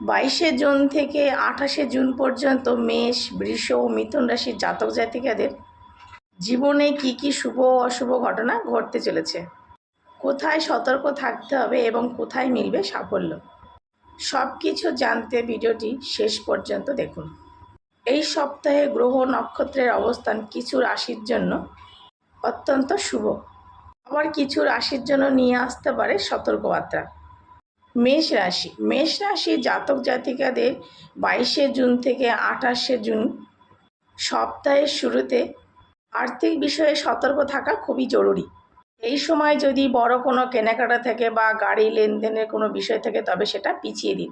22শে June থেকে 28শে June পর্যন্ত মেষ, বৃষ ও মিথুন রাশির জাতক জাতিকাদের জীবনে কি কি শুভ ও অশুভ ঘটনা ঘটতে চলেছে, কোথায় সতর্ক থাকতে হবে এবং কোথায় মিলবে সাফল্য, সব কিছু জানতে ভিডিওটি শেষ পর্যন্ত দেখুন। এই সপ্তাহে গ্রহ নক্ষত্রের অবস্থান কিছু রাশির জন্য অত্যন্ত শুভ, আবার কিছু রাশির জন্য নিয়ে আসতে পারে সতর্কবার্তা। মেষ রাশি জাতক জাতিকাদের 22শে জুন থেকে 28শে জুন সপ্তাহের শুরুতে আর্থিক বিষয়ে সতর্ক থাকা খুবই জরুরি। এই সময় যদি বড় কোনো কেনাকাটা থাকে বা গাড়ি লেনদেনের কোনো বিষয় থাকে তবে সেটা পিছিয়ে দিন।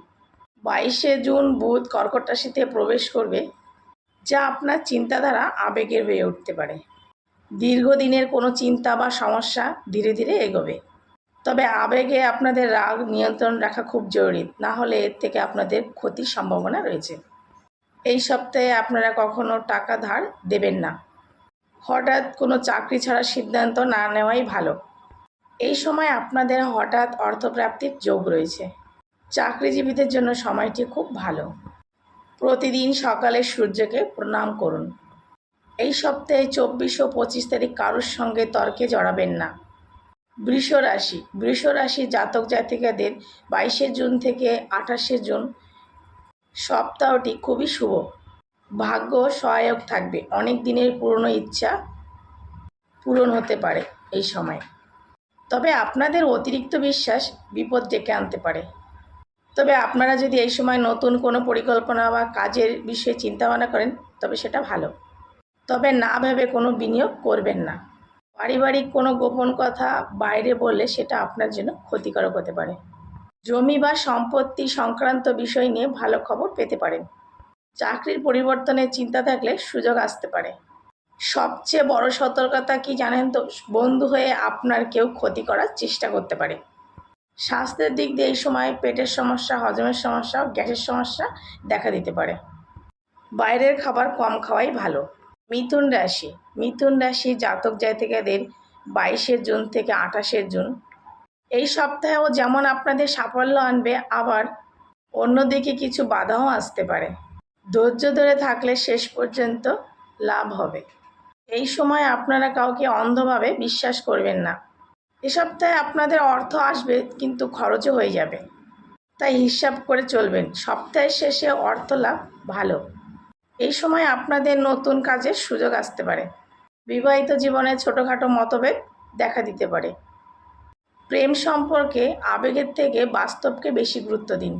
22শে জুন বুধ কর্কট রাশিতে প্রবেশ করবে, যা আপনার চিন্তাধারা আবেগের হয়ে উঠতে পারে। দীর্ঘদিনের কোনো চিন্তা বা সমস্যা ধীরে ধীরে এগোবে, তবে আবেগে আপনাদের রাগ নিয়ন্ত্রণ রাখা খুব জরুরি, না হলে এর থেকে আপনাদের ক্ষতির সম্ভাবনা রয়েছে। এই সপ্তাহে আপনারা কখনো টাকা ধার দেবেন না। হঠাৎ কোনো চাকরি ছাড়ার সিদ্ধান্ত না নেওয়াই ভালো। এই সময় আপনাদের হঠাৎ অর্থপ্রাপ্তির যোগ রয়েছে। চাকরিজীবীদের জন্য সময়টি খুব ভালো। প্রতিদিন সকালে সূর্যকে প্রণাম করুন। এই সপ্তাহে 24 ও 25 তারিখ কারোর সঙ্গে তর্কে জড়াবেন না। বৃষ রাশি জাতক জাতিকাদের 22শে জুন থেকে 28শে জুন সপ্তাহটি খুবই শুভ। ভাগ্য সহায়ক থাকবে, অনেক দিনের পুরনো ইচ্ছা পূরণ হতে পারে এই সময়। তবে আপনাদের অতিরিক্ত বিশ্বাস বিপদ ডেকে আনতে পারে। তবে আপনারা যদি এই সময় নতুন কোনো পরিকল্পনা বা কাজের বিষয়ে চিন্তাভাবনা করেন তবে সেটা ভালো। তবে না ভেবে কোনো বিনিয়োগ করবেন না। পারিবারিক কোনো গোপন কথা বাইরে বললে সেটা আপনার জন্য ক্ষতিকারক হতে পারে। জমি বা সম্পত্তি সংক্রান্ত বিষয় নিয়ে ভালো খবর পেতে পারেন। চাকরির পরিবর্তনের চিন্তা থাকলে সুযোগ আসতে পারে। সবচেয়ে বড় সতর্কতা কি জানেন তো? বন্ধু হয়ে আপনার কেউ ক্ষতি করার চেষ্টা করতে পারে। স্বাস্থ্যের দিক দিয়ে এই সময় পেটের সমস্যা, হজমের সমস্যা, গ্যাসের সমস্যা দেখা দিতে পারে। বাইরের খাবার কম খাওয়াই ভালো। মিথুন রাশি জাতক জাতিকাদের 22শে জুন থেকে 28শে জুন এই সপ্তাহেও যেমন আপনাদের সাফল্য আনবে, আবার অন্যদিকে কিছু বাধাও আসতে পারে। ধৈর্য ধরে থাকলে শেষ পর্যন্ত লাভ হবে। এই সময় আপনারা কাউকে অন্ধভাবে বিশ্বাস করবেন না। এ সপ্তাহে আপনাদের অর্থ আসবে কিন্তু খরচও হয়ে যাবে, তাই হিসাব করে চলবেন। সপ্তাহের শেষে অর্থ লাভ ভালো। এই সময় আপনাদের নতুন কাজের সুযোগ আসতে পারে। বিবাহিত জীবনে ছোটোখাটো মতভেদ দেখা দিতে পারে। প্রেম সম্পর্কে আবেগের থেকে বাস্তবকে বেশি গুরুত্ব দিন।